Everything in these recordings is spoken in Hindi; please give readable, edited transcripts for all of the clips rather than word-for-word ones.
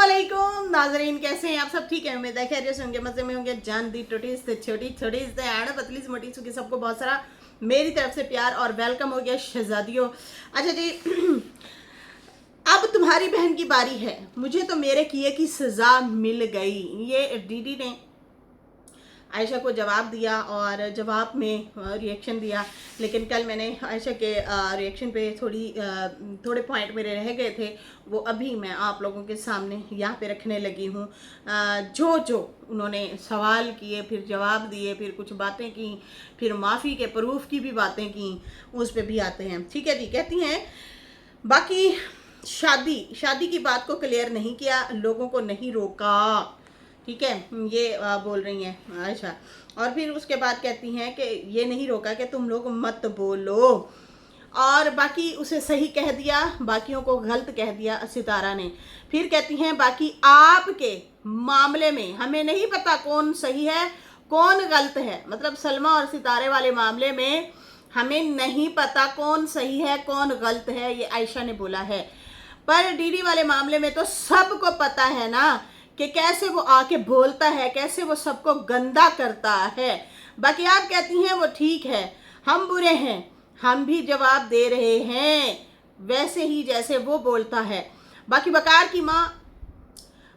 अस्सलामुअलैकुम नाजरीन, कैसे हैं आप सब? ठीक है, उम्मीद है खैरियत से होंगे, मजे में होंगे। जान दी टोटीज थे, छोटी छोटी से आड़ पतली से मोटी सुखी, सबको बहुत सारा मेरी तरफ से प्यार और वेलकम हो गया शहजादियों। अच्छा जी, अब तुम्हारी बहन की बारी है। मुझे तो मेरे किए की सजा मिल गई। ये दीदी ने आयशा को जवाब दिया और जवाब में रिएक्शन दिया। लेकिन कल मैंने आयशा के रिएक्शन पे थोड़े पॉइंट मेरे रह गए थे, वो अभी मैं आप लोगों के सामने यहाँ पे रखने लगी हूँ। जो जो उन्होंने सवाल किए, फिर जवाब दिए, फिर कुछ बातें की, फिर माफ़ी के प्रूफ की भी बातें की, उस पर भी आते हैं। ठीक है जी, कहती हैं बाकी शादी की बात को क्लियर नहीं किया, लोगों को नहीं रोका। ठीक है, ये बोल रही हैं आयशा। और फिर उसके बाद कहती हैं कि ये नहीं रोका कि तुम लोग मत बोलो, और बाकी उसे सही कह दिया, बाकियों को गलत कह दिया सितारा ने। फिर कहती हैं बाकी आपके मामले में हमें नहीं पता कौन सही है कौन गलत है। मतलब सलमा और सितारे वाले मामले में हमें नहीं पता कौन सही है कौन गलत है, ये आयशा ने बोला है। पर डीडी वाले मामले में तो सबको पता है ना कि कैसे वो आके बोलता है, कैसे वो सबको गंदा करता है। बाकी आप कहती हैं वो ठीक है, हम बुरे हैं, हम भी जवाब दे रहे हैं वैसे ही जैसे वो बोलता है। बाकी वकार की माँ,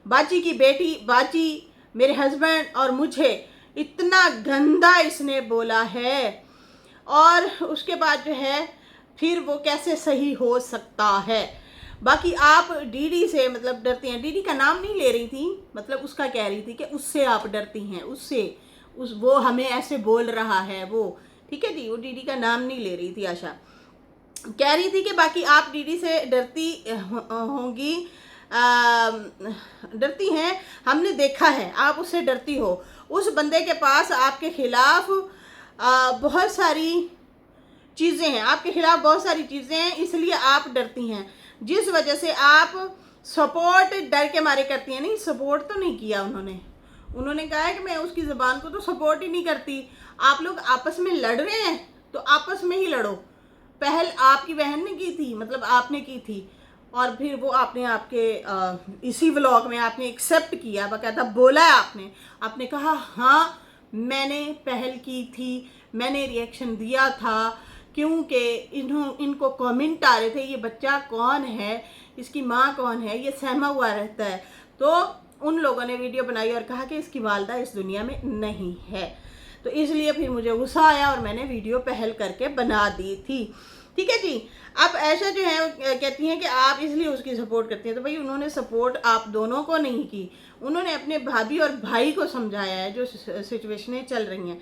बाजी की बेटी, बाजी मेरे हस्बैंड और मुझे इतना गंदा इसने बोला है, और उसके बाद जो है फिर वो कैसे सही हो सकता है। बाकी आप डीडी से मतलब डरती हैं, डीडी का नाम नहीं ले रही थी, मतलब उसका कह रही थी कि उससे आप डरती हैं, उससे वो हमें ऐसे बोल रहा है वो। ठीक है जी, वो डीडी का नाम नहीं ले रही थी। आशा कह रही थी कि बाकी आप डीडी से डरती होंगी, डरती हैं, हमने देखा है आप उससे डरती हो। उस बंदे के पास आपके खिलाफ बहुत सारी चीज़ें हैं, आपके खिलाफ बहुत सारी चीज़ें हैं, इसलिए आप डरती हैं। जिस वजह से आप सपोर्ट डर के मारे करती हैं। नहीं, सपोर्ट तो नहीं किया उन्होंने कहा है कि मैं उसकी ज़बान को तो सपोर्ट ही नहीं करती। आप लोग आपस में लड़ रहे हैं तो आपस में ही लड़ो। पहल आपकी बहन ने की थी, मतलब आपने की थी, और फिर वो आपने आपके इसी व्लॉग में आपने एक्सेप्ट किया, बाकायदा बोला है आपने कहा हाँ मैंने पहल की थी, मैंने रिएक्शन दिया था, क्योंकि इनको कमेंट आ रहे थे ये बच्चा कौन है, इसकी माँ कौन है, ये सहमा हुआ रहता है। तो उन लोगों ने वीडियो बनाई और कहा कि इसकी वालदा इस दुनिया में नहीं है। तो इसलिए फिर मुझे गुस्सा आया और मैंने वीडियो पहल करके बना दी थी। ठीक है जी। अब ऐसा जो है कहती हैं कि आप इसलिए उसकी सपोर्ट करती हैं, तो भाई उन्होंने सपोर्ट आप दोनों को नहीं की, उन्होंने अपने भाभी और भाई को समझाया है जो सिचुएशनें चल रही हैं।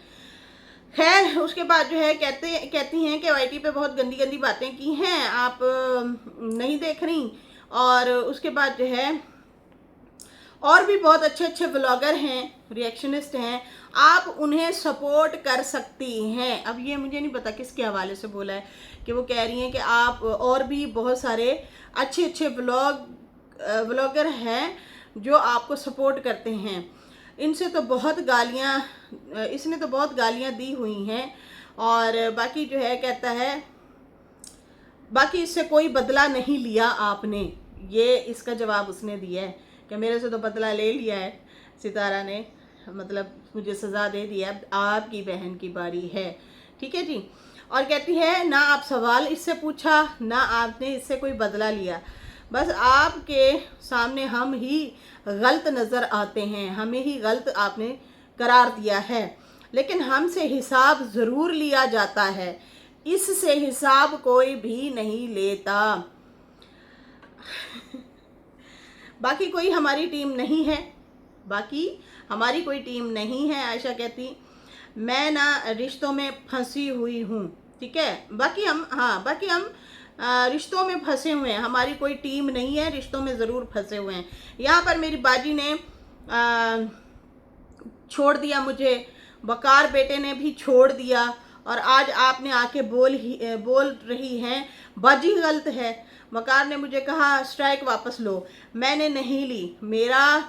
खैर उसके बाद जो है कहती हैं कि वाईटी पे बहुत गंदी गंदी बातें की हैं, आप नहीं देख रही। और उसके बाद जो है और भी बहुत अच्छे अच्छे ब्लॉगर हैं, रिएक्शनिस्ट हैं, आप उन्हें सपोर्ट कर सकती हैं। अब ये मुझे नहीं पता किसके हवाले से बोला है कि वो कह रही हैं कि आप और भी बहुत सारे अच्छे अच्छे ब्लॉगर हैं जो आपको सपोर्ट करते हैं। इनसे तो बहुत गालियाँ, इसने तो बहुत गालियाँ दी हुई हैं। और बाकी जो है कहता है बाकी इससे कोई बदला नहीं लिया आपने, ये इसका जवाब उसने दिया है कि मेरे से तो बदला ले लिया है सितारा ने, मतलब मुझे सज़ा दे दी है, अब आपकी बहन की बारी है। ठीक है जी। और कहती है ना आप सवाल इससे पूछा ना आपने इससे कोई बदला लिया, बस आपके सामने हम ही गलत नज़र आते हैं, हमें ही गलत आपने करार दिया है, लेकिन हमसे हिसाब ज़रूर लिया जाता है, इससे हिसाब कोई भी नहीं लेता। बाकी कोई हमारी टीम नहीं है, बाकी हमारी कोई टीम नहीं है। आयशा कहती मैं ना रिश्तों में फंसी हुई हूँ। ठीक है, बाकी हम रिश्तों में फंसे हुए हैं, हमारी कोई टीम नहीं है, रिश्तों में ज़रूर फंसे हुए हैं। यहाँ पर मेरी बाजी ने छोड़ दिया मुझे, वकार बेटे ने भी छोड़ दिया, और आज आपने आके बोल रही हैं बाजी गलत है। वकार ने मुझे कहा स्ट्राइक वापस लो, मैंने नहीं ली, मेरा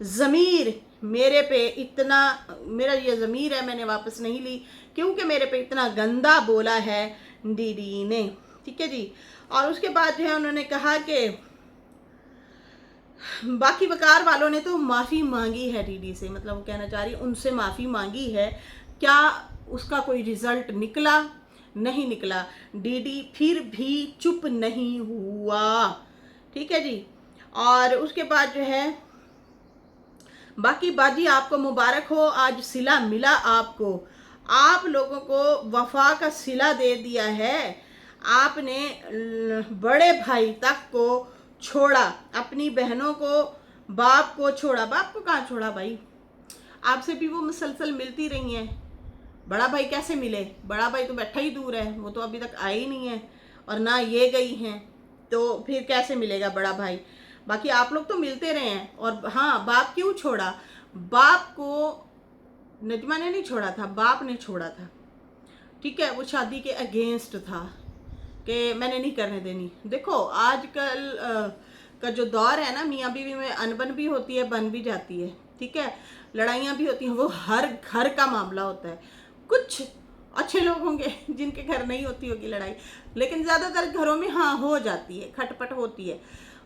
ज़मीर मेरे पे इतना, मेरा ये ज़मीर है, मैंने वापस नहीं ली क्योंकि मेरे पे इतना गंदा बोला है दीदी ने। ठीक है जी। और उसके बाद जो है उन्होंने कहा कि बाकी वकार वालों ने तो माफ़ी मांगी है डीडी से, मतलब वो कहना चाह रही उनसे माफ़ी मांगी है। क्या उसका कोई रिजल्ट निकला? नहीं निकला। डीडी फिर भी चुप नहीं हुआ, ठीक है जी। और उसके बाद जो है बाकी बाजी आपको मुबारक हो, आज सिला मिला आपको, आप लोगों को वफा का सिला दे दिया है। आपने बड़े भाई तक को छोड़ा, अपनी बहनों को, बाप को छोड़ा। बाप को कहाँ छोड़ा भाई, आपसे भी वो मुसलसल मिलती रही हैं। बड़ा भाई कैसे मिले? बड़ा भाई तो बैठा ही दूर है, वो तो अभी तक आए ही नहीं है, और ना ये गई हैं, तो फिर कैसे मिलेगा बड़ा भाई? बाकी आप लोग तो मिलते रहे हैं। और हाँ, बाप क्यों छोड़ा? बाप को नजमा ने नहीं छोड़ा था, बाप ने छोड़ा था, ठीक है। वो शादी के अगेंस्ट था कि मैंने नहीं करने देनी। देखो आजकल का जो दौर है ना, मियाँ बीवी में अनबन भी होती है, बन भी जाती है, ठीक है, लड़ाइयाँ भी होती हैं, वो हर घर का मामला होता है। कुछ अच्छे लोग होंगे जिनके घर नहीं होती होगी लड़ाई, लेकिन ज़्यादातर घरों में हाँ हो जाती है, खटपट होती है,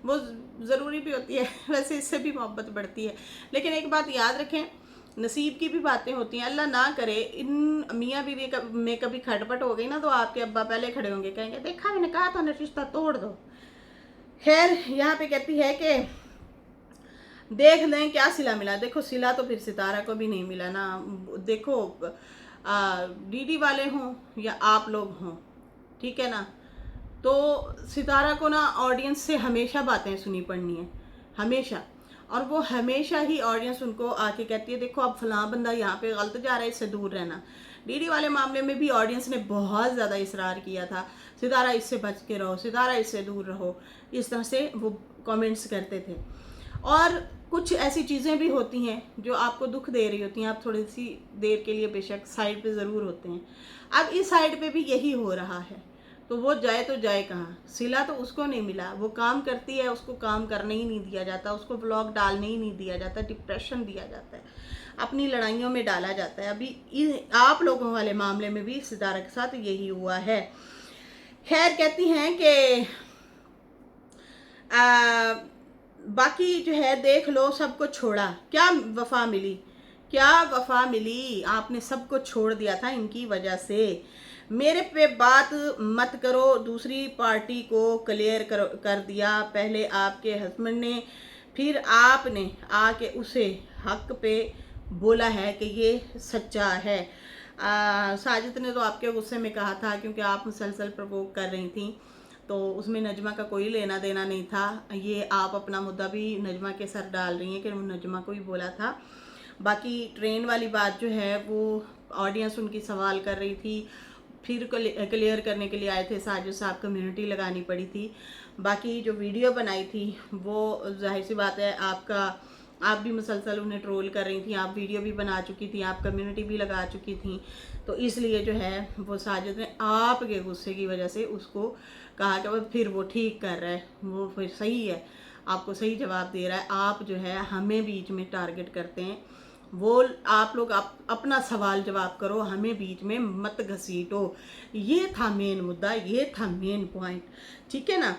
वो ज़रूरी भी होती है। वैसे इससे भी मोहब्बत बढ़ती है। लेकिन एक बात याद रखें, नसीब की भी बातें होती हैं। अल्लाह ना करे इन मियाँ बीवी में कभी खटपट हो गई ना, तो आपके अब्बा पहले खड़े होंगे, कहेंगे देखा मैंने कहा था ना रिश्ता तोड़ दो। खैर यहाँ पे कहती है कि देख लें क्या सिला मिला। देखो सिला तो फिर सितारा को भी नहीं मिला ना। देखो डीडी वाले हों या आप लोग हों, ठीक है ना, तो सितारा को ना ऑडियंस से हमेशा बातें सुनी पड़नी है, हमेशा। और वो हमेशा ही ऑडियंस उनको आके कहती है देखो अब फलां बंदा यहाँ पे गलत जा रहा है, इससे दूर रहना। डीडी वाले मामले में भी ऑडियंस ने बहुत ज़्यादा इसरार किया था, सितारा इससे बच के रहो, सितारा इससे दूर रहो, इस तरह से वो कमेंट्स करते थे। और कुछ ऐसी चीज़ें भी होती हैं जो आपको दुख दे रही होती हैं, आप थोड़ी सी देर के लिए बेशक साइड पे ज़रूर होते हैं। अब इस साइड पे भी यही हो रहा है, तो वो जाए तो जाए कहाँ? सिला तो उसको नहीं मिला, वो काम करती है, उसको काम करने ही नहीं दिया जाता, उसको ब्लॉग डालने ही नहीं दिया जाता, डिप्रेशन दिया जाता है, अपनी लड़ाइयों में डाला जाता है। अभी आप लोगों वाले मामले में भी सितारा के साथ यही हुआ है। खैर कहती हैं कि बाकी जो है देख लो, सबको छोड़ा, क्या वफा मिली? क्या वफा मिली? आपने सबको छोड़ दिया था इनकी वजह से। मेरे पे बात मत करो, दूसरी पार्टी को क्लियर कर दिया। पहले आपके हस्बैंड ने, फिर आपने आके उसे हक पे बोला है कि ये सच्चा है। साजिद ने तो आपके गुस्से में कहा था क्योंकि आप मुसलसल प्रवोक कर रही थी, तो उसमें नजमा का कोई लेना देना नहीं था। ये आप अपना मुद्दा भी नजमा के सर डाल रही हैं कि नजमा को ही बोला था। बाकी ट्रेन वाली बात जो है वो ऑडियंस उनकी सवाल कर रही थी, फिर क्लियर करने के लिए आए थे साजिद साहब, कम्युनिटी लगानी पड़ी थी। बाकी जो वीडियो बनाई थी वो जाहिर सी बात है आप भी मुसलसल उन्हें ट्रोल कर रही थी, आप वीडियो भी बना चुकी थी, आप कम्युनिटी भी लगा चुकी थी, तो इसलिए जो है वो साजिद ने आपके गुस्से की वजह से उसको कहा कि फिर वो ठीक कर रहा है, वो फिर सही है, आपको सही जवाब दे रहा है। आप जो है हमें बीच में टारगेट करते हैं, वो आप लोग अपना सवाल जवाब करो, हमें बीच में मत घसीटो। ये था मेन मुद्दा, ये था मेन पॉइंट, ठीक है ना।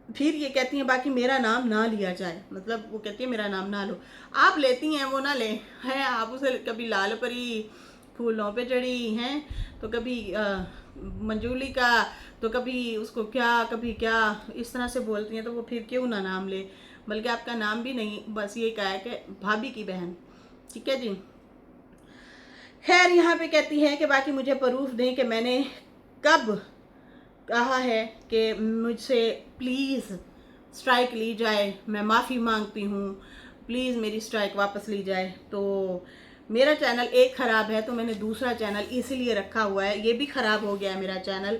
फिर ये कहती हैं बाकी मेरा नाम ना लिया जाए, मतलब वो कहती है मेरा नाम ना लो। आप लेती हैं, वो ना ले हैं। आप उसे कभी लाल परी फूलों पे चढ़ी हैं, तो कभी मंजूली का, तो कभी उसको क्या, कभी क्या, इस तरह से बोलती हैं। तो वो फिर क्यों ना नाम ले, बल्कि आपका नाम भी नहीं, बस ये कहा है कि भाभी की बहन, ठीक है जी। खैर यहाँ पे कहती है कि बाकी मुझे प्रूफ दें कि मैंने कब कहा है कि मुझसे प्लीज़ स्ट्राइक ली जाए, मैं माफ़ी मांगती हूँ, प्लीज़ मेरी स्ट्राइक वापस ली जाए। तो मेरा चैनल एक ख़राब है, तो मैंने दूसरा चैनल इसीलिए रखा हुआ है, ये भी ख़राब हो गया है मेरा चैनल,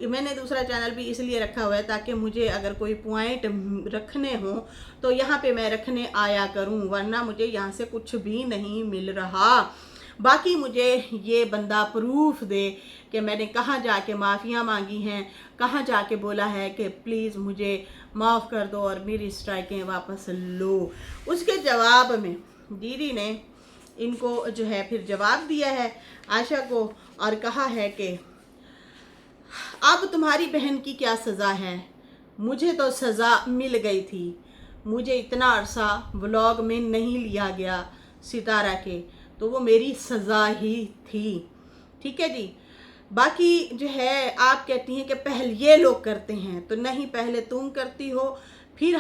मैंने दूसरा चैनल भी इसलिए रखा हुआ है ताकि मुझे अगर कोई पॉइंट रखने हो तो यहाँ पे मैं रखने आया करूँ, वरना मुझे यहाँ से कुछ भी नहीं मिल रहा। बाकी मुझे ये बंदा प्रूफ दे कि मैंने कहाँ जाके माफ़ियाँ मांगी हैं, कहाँ जाके बोला है कि प्लीज़ मुझे माफ़ कर दो और मेरी स्ट्राइकें वापस लो। उसके जवाब में दीदी ने इनको जो है फिर जवाब दिया है आशा को, और कहा है कि अब तुम्हारी बहन की क्या सज़ा है, मुझे तो सज़ा मिल गई थी, मुझे इतना अरसा व्लॉग में नहीं लिया गया सितारा के, तो वो मेरी सज़ा ही थी। ठीक है जी। बाकी जो है आप कहती हैं कि पहले ये लोग करते हैं, तो नहीं, पहले तुम करती हो, फिर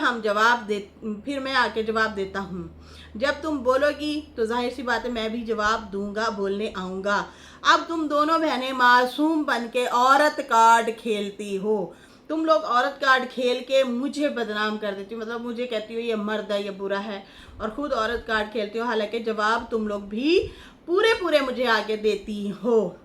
फिर मैं आके जवाब देता हूँ। जब तुम बोलोगी तो जाहिर सी बात है मैं भी जवाब दूंगा, बोलने आऊँगा। अब तुम दोनों बहनें मासूम बन के औरत कार्ड खेलती हो। तुम लोग औरत कार्ड खेल के मुझे बदनाम कर देती हो, मतलब मुझे कहती हो ये मर्द है, ये बुरा है, और खुद औरत कार्ड खेलती हो, हालांकि जवाब तुम लोग भी पूरे पूरे मुझे आगे देती हो।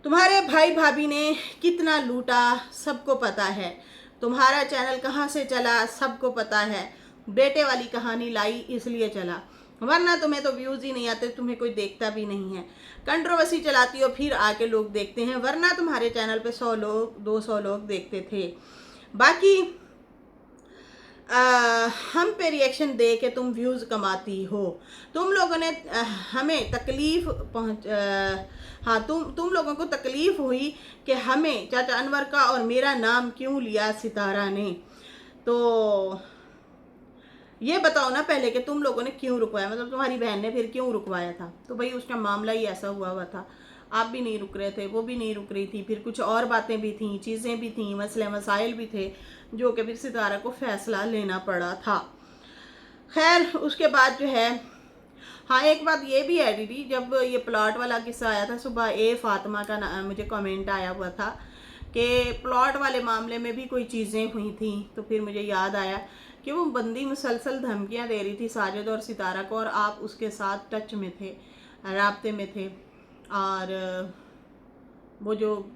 तुम्हारे भाई भाभी ने कितना लूटा सबको पता है, तुम्हारा चैनल कहाँ से चला सबको पता है। बेटे वाली कहानी लाई इसलिए चला, वरना तुम्हें तो व्यूज़ ही नहीं आते, तुम्हें कोई देखता भी नहीं है। कंट्रोवर्सी चलाती हो फिर आके लोग देखते हैं, वरना तुम्हारे चैनल पे 100 लोग 200 लोग देखते थे। बाकी हम पे रिएक्शन दे के तुम व्यूज़ कमाती हो। तुम लोगों ने हमें तकलीफ़ हाँ, तुम लोगों को तकलीफ़ हुई कि हमें चाचा अनवर का और मेरा नाम क्यों लिया सितारा ने। तो ये बताओ ना पहले कि तुम लोगों ने क्यों रुकवाया, मतलब तुम्हारी बहन ने फिर क्यों रुकवाया था। तो भाई उसका मामला ही ऐसा हुआ था, आप भी नहीं रुक रहे थे, वो भी नहीं रुक रही थी, फिर कुछ और बातें भी थी, चीज़ें भी थी, मसले मसाइल भी थे, जो कि फिर सितारा को फैसला लेना पड़ा था। खैर उसके बाद जो है, हाँ एक बात ये भी है दीदी, जब ये प्लॉट वाला किस्सा आया था सुबह, फातिमा का मुझे कमेंट आया हुआ था कि प्लॉट वाले मामले में भी कोई चीज़ें हुई थी, तो फिर मुझे याद आया कि वो बंदी मुसलसल धमकियां दे रही थी साजिद और सितारा को, और आप उसके साथ टच में थे, राब्ते में थे। और वो जो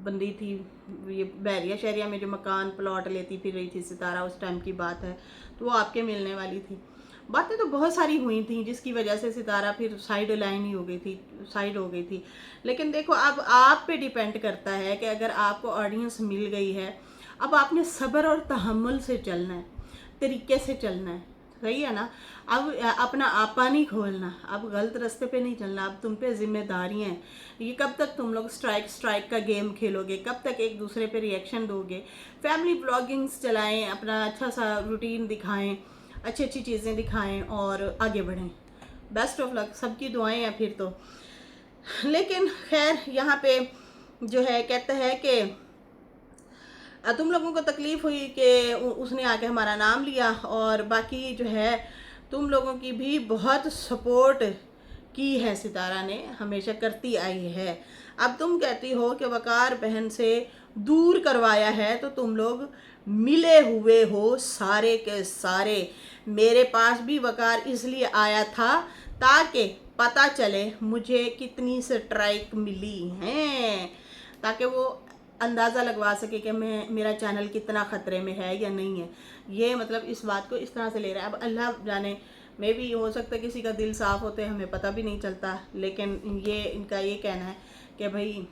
बंदी थी, ये बहरिया शहरिया में जो मकान प्लॉट लेती फिर रही थी सितारा, उस टाइम की बात है, तो वो आपके मिलने वाली थी। बातें तो बहुत सारी हुई थी जिसकी वजह से सितारा फिर साइड लाइन ही हो गई थी, साइड हो गई थी। लेकिन देखो अब आप पे डिपेंड करता है कि अगर आपको ऑडियंस मिल गई है, अब आपने सब्र और तहम्मुल से चलना है, तरीके से चलना है, सही है ना। अब अपना आपा नहीं खोलना, अब गलत रास्ते पे नहीं चलना, अब तुम पे जिम्मेदारियाँ हैं। ये कब तक तुम लोग स्ट्राइक का गेम खेलोगे, कब तक एक दूसरे पे रिएक्शन दोगे। फैमिली ब्लॉगिंग्स चलाएं, अपना अच्छा सा रूटीन दिखाएं, अच्छी अच्छी चीज़ें दिखाएं और आगे बढ़ें। बेस्ट ऑफ लक, सबकी दुआएं हैं फिर तो। लेकिन खैर यहाँ पे जो है कहते हैं कि तुम लोगों को तकलीफ़ हुई कि उसने आके हमारा नाम लिया, और बाकी जो है तुम लोगों की भी बहुत सपोर्ट की है सितारा ने, हमेशा करती आई है। अब तुम कहती हो कि वकार बहन से दूर करवाया है, तो तुम लोग मिले हुए हो सारे के सारे। मेरे पास भी वकार इसलिए आया था ताकि पता चले मुझे कितनी स्ट्राइक मिली हैं, ताकि वो अंदाज़ा लगवा सके कि मेरा चैनल कितना ख़तरे में है या नहीं है। ये मतलब इस बात को इस तरह से ले रहा है। अब अल्लाह जाने, मे भी हो सकता है किसी का दिल साफ़ होते हमें पता भी नहीं चलता, लेकिन ये इनका ये कहना है कि भाई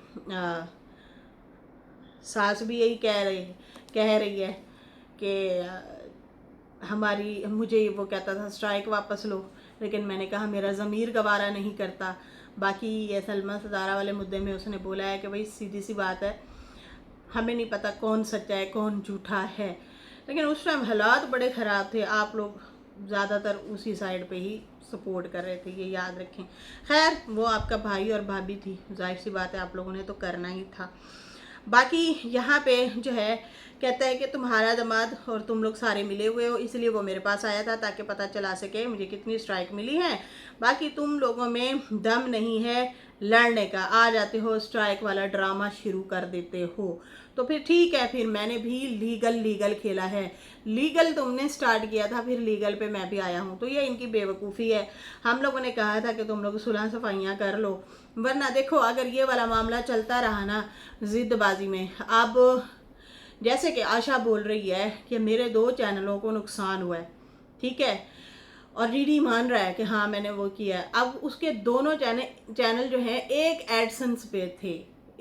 सास भी यही कह रही है कि मुझे वो कहता था स्ट्राइक वापस लो, लेकिन मैंने कहा मेरा ज़मीर गवारा नहीं करता। बाकी ये सलमा सितारा वाले मुद्दे में उसने बोला है कि भाई सीधी सी बात है, हमें नहीं पता कौन सच्चा है कौन झूठा है, लेकिन उस टाइम हालात बड़े ख़राब थे, आप लोग ज़्यादातर उसी साइड पे ही सपोर्ट कर रहे थे, ये याद रखें। खैर वो आपका भाई और भाभी थी, जाहिर सी बात है आप लोगों ने तो करना ही था। बाकी यहाँ पे जो है कहता है कि तुम्हारा दामाद और तुम लोग सारे मिले हुए हो, इसलिए वो मेरे पास आया था ताकि पता चला सके मुझे कितनी स्ट्राइक मिली है। बाकी तुम लोगों में दम नहीं है लड़ने का, आ जाते हो स्ट्राइक वाला ड्रामा शुरू कर देते हो। तो फिर ठीक है, फिर मैंने भी लीगल खेला है। लीगल तुमने स्टार्ट किया था, फिर लीगल पे मैं भी आया हूँ, तो ये इनकी बेवकूफ़ी है। हम लोगों ने कहा था कि तुम लोग सुलह सफाइयाँ कर लो, वरना देखो अगर ये वाला मामला चलता रहा ना ज़िद्दबाजी में, अब जैसे कि आशा बोल रही है कि मेरे 2 चैनलों को नुकसान हुआ है, ठीक है, और डीडी मान रहा है कि हाँ मैंने वो किया है। अब उसके दोनों चैनल जो हैं एक एडसेंस पे थे,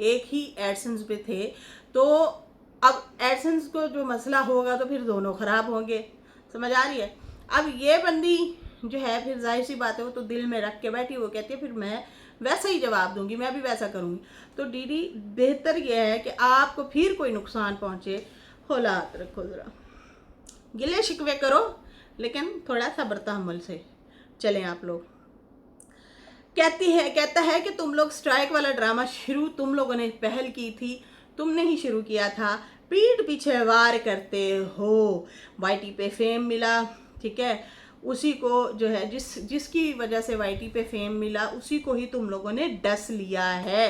एक ही एडसेंस पे थे, तो अब एडसेंस को जो मसला होगा तो फिर दोनों ख़राब होंगे, समझ आ रही है। अब ये बंदी जो है फिर जाहिर सी बात है वो तो दिल में रख के बैठी, वो कहती है फिर मैं वैसा ही जवाब दूंगी, मैं भी वैसा करूंगी। तो दीदी बेहतर यह है कि आपको फिर कोई नुकसान पहुंचे, हौलात रखो ज़रा। गिले शिकवे करो, लेकिन थोड़ा सब्र तहम्मुल से चलें आप लोग। कहता है कि तुम लोग स्ट्राइक वाला ड्रामा शुरू तुम लोगों ने पहल की थी, तुमने ही शुरू किया था, पीठ पीछे वार करते हो। वाईटी पे फेम मिला, ठीक है, उसी को जो है जिसकी वजह से वाईटी पे फेम मिला उसी को ही तुम लोगों ने डस लिया है।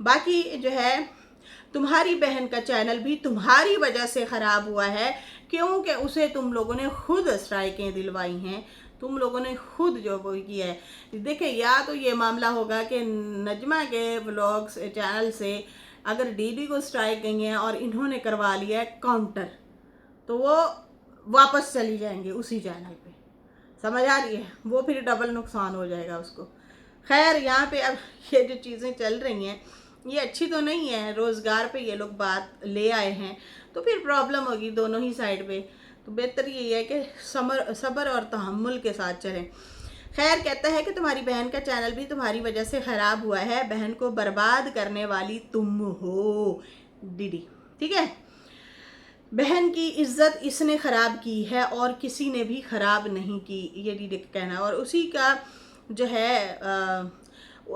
बाकी जो है तुम्हारी बहन का चैनल भी तुम्हारी वजह से ख़राब हुआ है, क्योंकि उसे तुम लोगों ने खुद स्ट्राइकें दिलवाई हैं, तुम लोगों ने खुद जो वो किया है। देखिए, या तो ये मामला होगा कि नजमा के व्लॉग्स चैनल से अगर डीडी को स्ट्राइक गई हैं और इन्होंने करवा लिया है काउंटर, तो वो वापस चली जाएंगे उसी चैनल पे, समझ आ रही है, वो फिर डबल नुकसान हो जाएगा उसको। खैर, यहाँ पे अब ये जो चीज़ें चल रही हैं ये अच्छी तो नहीं है, रोज़गार पे ये लोग बात ले आए हैं तो फिर प्रॉब्लम होगी दोनों ही साइड पे। तो बेहतर यही है कि सब्र और तहम्मुल के साथ चलें। खैर, कहता है कि तुम्हारी बहन का चैनल भी तुम्हारी वजह से ख़राब हुआ है, बहन को बर्बाद करने वाली तुम हो डीडी, ठीक है। बहन की इज्जत इसने ख़राब की है और किसी ने भी ख़राब नहीं की, ये डीडी का कहना है। और उसी का जो है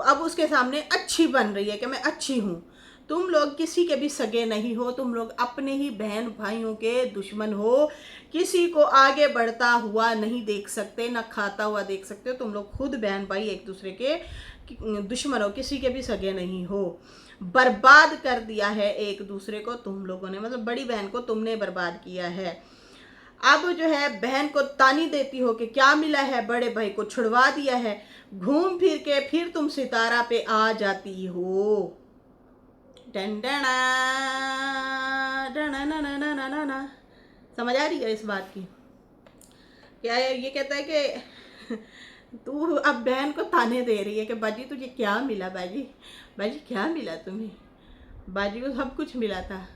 अब उसके सामने अच्छी बन रही है कि मैं अच्छी हूँ। तुम लोग किसी के भी सगे नहीं हो, तुम लोग अपने ही बहन भाइयों के दुश्मन हो, किसी को आगे बढ़ता हुआ नहीं देख सकते, ना खाता हुआ देख सकते हो। तुम लोग खुद बहन भाई एक दूसरे के दुश्मन हो, किसी के भी सगे नहीं हो। बर्बाद कर दिया है एक दूसरे को तुम लोगों ने, मतलब बड़ी बहन को तुमने बर्बाद किया है। अब जो है बहन को तानी देती हो कि क्या मिला है, बड़े भाई को छुड़वा दिया है, घूम फिर के फिर तुम सितारा पे आ जाती हो। डंडना डना, समझ आ रही है इस बात की? क्या है, ये कहता है कि तू अब बहन को ताने दे रही है कि बाजी तुझे क्या मिला, बाजी बाजी क्या मिला तुम्हें, बाजी को सब कुछ मिला था।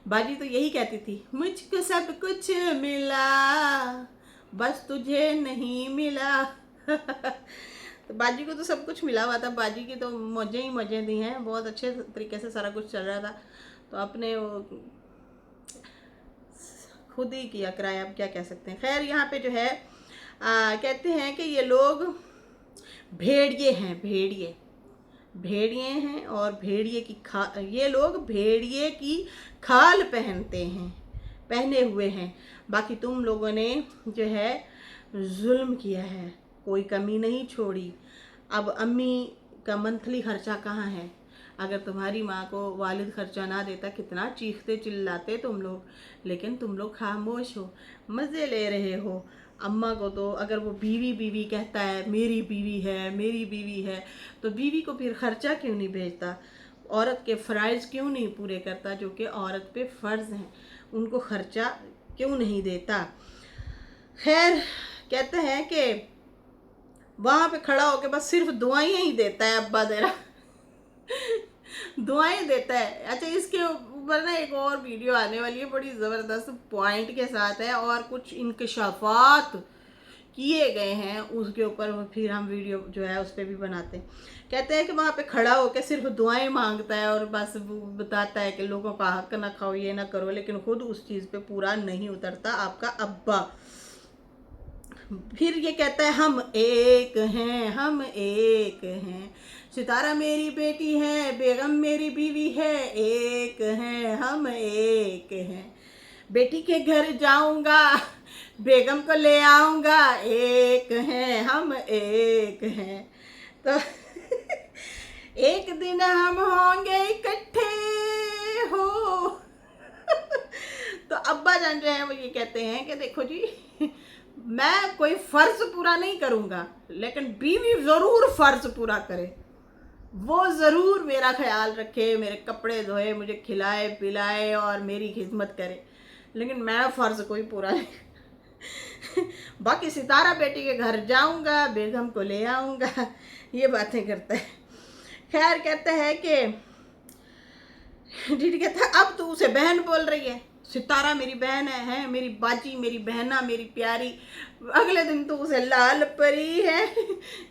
बाजी तो यही कहती थी, मुझको सब कुछ मिला बस तुझे नहीं मिला। तो बाजी को तो सब कुछ मिला हुआ था, बाजी की तो मौजें ही मौजें दी हैं, बहुत अच्छे तरीके से सारा कुछ चल रहा था। तो अपने वो खुद ही किया किराया, अब क्या कह सकते हैं। खैर, यहाँ पे जो है कहते हैं कि ये लोग भेड़िए हैं, भेड़िए हैं और भेड़िए की ये लोग भेड़िए की खाल पहने हुए हैं। बाकी तुम लोगों ने जो है जुल्म किया है, कोई कमी नहीं छोड़ी। अब अम्मी का मंथली खर्चा कहाँ है? अगर तुम्हारी माँ को वालिद खर्चा ना देता, कितना चीखते चिल्लाते तुम लोग, लेकिन तुम लोग खामोश हो, मज़े ले रहे हो। अम्मा को तो अगर वो बीवी बीवी कहता है, मेरी बीवी है, तो बीवी को फिर खर्चा क्यों नहीं भेजता? औरत के फ़राइज़ क्यों नहीं पूरे करता जो कि औरत पे फ़र्ज़ हैं? उनको खर्चा क्यों नहीं देता? खैर, कहते हैं कि वहाँ पे खड़ा होकर बस सिर्फ दुआएं ही देता है अब्बा तेरा। दुआएं देता है। अच्छा, इसके ऊपर ना एक और वीडियो आने वाली है, बड़ी ज़बरदस्त पॉइंट के साथ है और कुछ इंकशाफात किए गए हैं, उसके ऊपर फिर हम वीडियो जो है उस पर भी बनाते हैं। कहते हैं कि वहाँ पे खड़ा होकर सिर्फ दुआएं मांगता है और बस बताता है कि लोगों का हक ना खाओ, ये ना करो, लेकिन खुद उस चीज़ पे पूरा नहीं उतरता आपका अब्बा। फिर ये कहता है हम एक हैं, सितारा मेरी बेटी है, बेगम मेरी बीवी है, एक हैं, हम एक हैं। बेटी के घर जाऊंगा, बेगम को ले आऊंगा, एक हैं, हम एक हैं। तो एक दिन हम होंगे इकट्ठे हो। तो अब्बा जान जो है वो ये कहते हैं कि देखो जी, मैं कोई फ़र्ज पूरा नहीं करूँगा, लेकिन बीवी ज़रूर फ़र्ज पूरा करे, वो ज़रूर मेरा ख्याल रखे, मेरे कपड़े धोए, मुझे खिलाए पिलाए और मेरी खिदमत करे, लेकिन मैं फ़र्ज कोई पूरा नहीं। बाकी सितारा बेटी के घर जाऊंगा, बेगम को ले आऊँगा, ये बातें करता है। खैर, कहते हैं कि डीडी कहता है अब तो उसे बहन बोल रही है, सितारा मेरी बहन है, मेरी बाजी, मेरी बहना, मेरी प्यारी। अगले दिन तो उसे लाल परी है,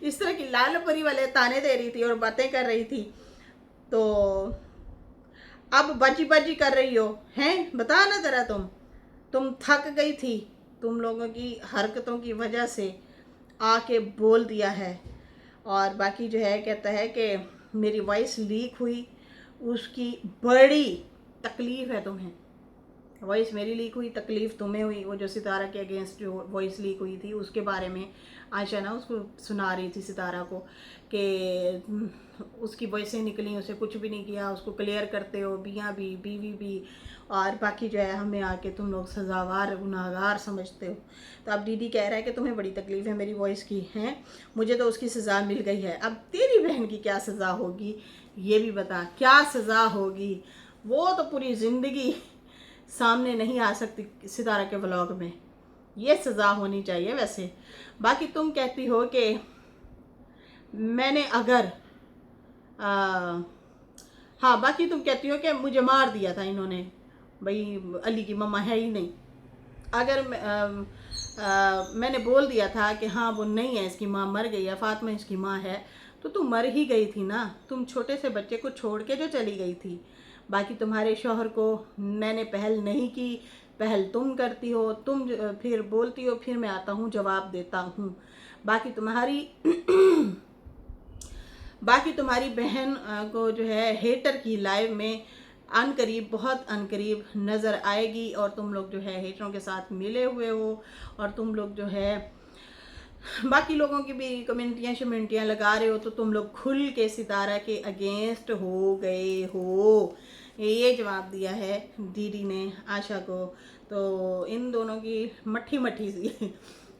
इस तरह की लाल परी वाले ताने दे रही थी और बातें कर रही थी। तो अब बाजी बाजी कर रही हो हैं, बता ना जरा तुम, तुम थक गई थी, तुम लोगों की हरकतों की वजह से आके बोल दिया है। और बाकी जो है कहता है कि मेरी वॉइस लीक हुई, उसकी बड़ी तकलीफ़ है तुम्हें। वॉइस मेरी लीक हुई, तकलीफ़ तुम्हें हुई। वो जो सितारा के अगेंस्ट जो वॉइस लीक हुई थी उसके बारे में आयशा ना उसको सुना रही थी सितारा को कि उसकी वॉइसें निकली, उसे कुछ भी नहीं किया, उसको क्लियर करते हो, बियाँ भी बीवी भी, और बाकी जो है हमें आके तुम लोग सज़ावार गुनाहगार समझते हो। तो अब दीदी कह रहा है कि तुम्हें बड़ी तकलीफ़ है मेरी वॉइस की, हैं मुझे तो उसकी सज़ा मिल गई है, अब तेरी बहन की क्या सज़ा होगी ये भी बता, क्या सज़ा होगी। वो तो पूरी ज़िंदगी सामने नहीं आ सकती सितारा के व्लॉग में, ये सज़ा होनी चाहिए वैसे। बाकी तुम कहती हो कि मैंने अगर हाँ, बाकी तुम कहती हो कि मुझे मार दिया था इन्होंने, भाई अली की मम्मा है ही नहीं। अगर मैंने बोल दिया था कि हाँ वो नहीं है, इसकी माँ मर गई है, फातिमा इसकी माँ है, तो तुम मर ही गई थी ना, तुम छोटे से बच्चे को छोड़ के जो चली गई थी। बाकी तुम्हारे शौहर को मैंने पहल नहीं की, पहल तुम करती हो, तुम फिर बोलती हो, फिर मैं आता हूँ जवाब देता हूँ। बाकी तुम्हारी बहन को जो है हेटर की लाइव में अनकरीब, बहुत अनकरीब नज़र आएगी, और तुम लोग जो है हेटरों के साथ मिले हुए हो, और तुम लोग जो है बाकी लोगों की भी कमेंटियाँ लगा रहे हो, तो तुम लोग खुल के सितारा के अगेंस्ट हो गए हो। ये जवाब दिया है दीदी ने आशा को। तो इन दोनों की मट्ठी मट्ठी सी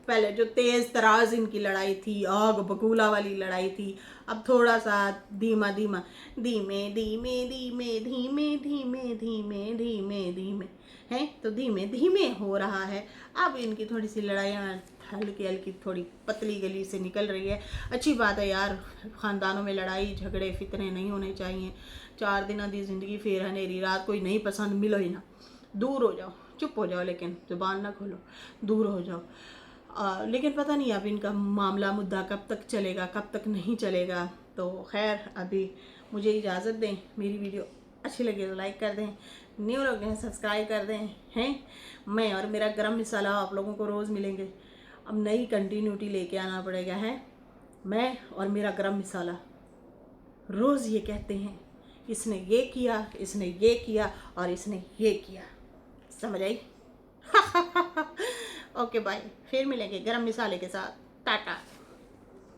पहले जो तेज़ तराज इनकी लड़ाई थी, आग बबूला वाली लड़ाई थी, अब थोड़ा सा धीमा धीमा, धीमे धीमे धीमे धीमे धीमे धीमे धीमे धीमे हैं, तो धीमे धीमे हो रहा है। अब इनकी थोड़ी सी लड़ाइयाँ हल्की हल्की थोड़ी पतली गली से निकल रही है। अच्छी बात है यार, ख़ानदानों में लड़ाई झगड़े फितने नहीं होने चाहिए। 4 दिनों की ज़िंदगी फेर हनेरी रात, कोई नहीं पसंद मिलो ही ना, दूर हो जाओ, चुप हो जाओ, लेकिन ज़ुबान ना खोलो, दूर हो जाओ। लेकिन पता नहीं अब इनका मामला मुद्दा कब तक चलेगा, कब तक नहीं चलेगा। तो खैर अभी मुझे इजाज़त दें, मेरी वीडियो अच्छी लगे तो लाइक कर दें, न्यू लोग हैं सब्सक्राइब कर दें। हैं मैं और मेरा गरम मसाला आप लोगों को रोज़ मिलेंगे, अब नई कंटिन्यूटी लेके आना पड़ेगा। है मैं और मेरा गरम मसाला रोज़ ये कहते हैं, इसने ये किया, इसने ये किया, और इसने ये किया, समझ आई? ओके बाय, फिर मिलेंगे गरम मसाले के साथ, टाटा।